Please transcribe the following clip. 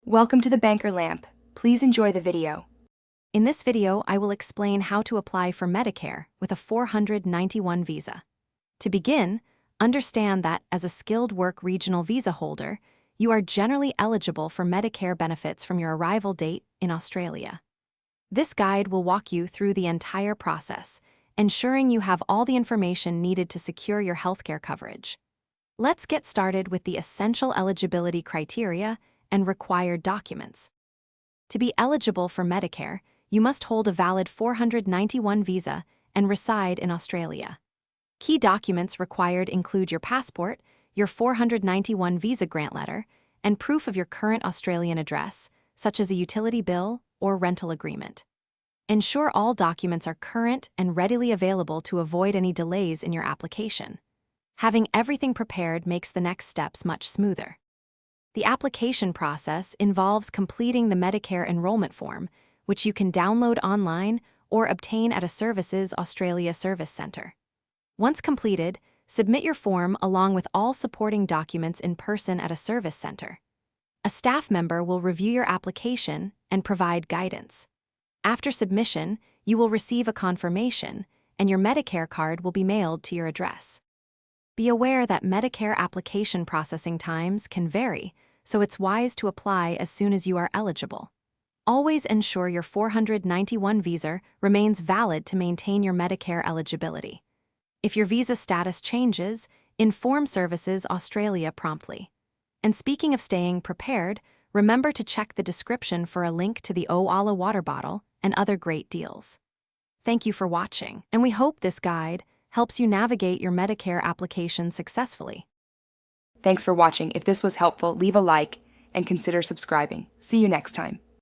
Welcome to the Banker Lamp. Please enjoy the video. In this video, I will explain how to apply for Medicare with a 491 visa. To begin, understand that as a skilled work regional visa holder, you are generally eligible for Medicare benefits from your arrival date in Australia. This guide will walk you through the entire process, ensuring you have all the information needed to secure your healthcare coverage. Let's get started with the essential eligibility criteria and required documents. To be eligible for Medicare, you must hold a valid 491 visa and reside in Australia. Key documents required include your passport, your 491 visa grant letter, and proof of your current Australian address, such as a utility bill or rental agreement. Ensure all documents are current and readily available to avoid any delays in your application. Having everything prepared makes the next steps much smoother. The application process involves completing the Medicare enrollment form, which you can download online or obtain at a Services Australia Service Centre. Once completed, submit your form along with all supporting documents in person at a service centre. A staff member will review your application and provide guidance. After submission, you will receive a confirmation, and your Medicare card will be mailed to your address. Be aware that Medicare application processing times can vary, so it's wise to apply as soon as you are eligible. Always ensure your 491 visa remains valid to maintain your Medicare eligibility. If your visa status changes, inform Services Australia promptly. And speaking of staying prepared, remember to check the description for a link to the Oala water bottle and other great deals. Thank you for watching, and we hope this guide helps you navigate your Medicare application successfully. Thanks for watching. If this was helpful, leave a like and consider subscribing. See you next time.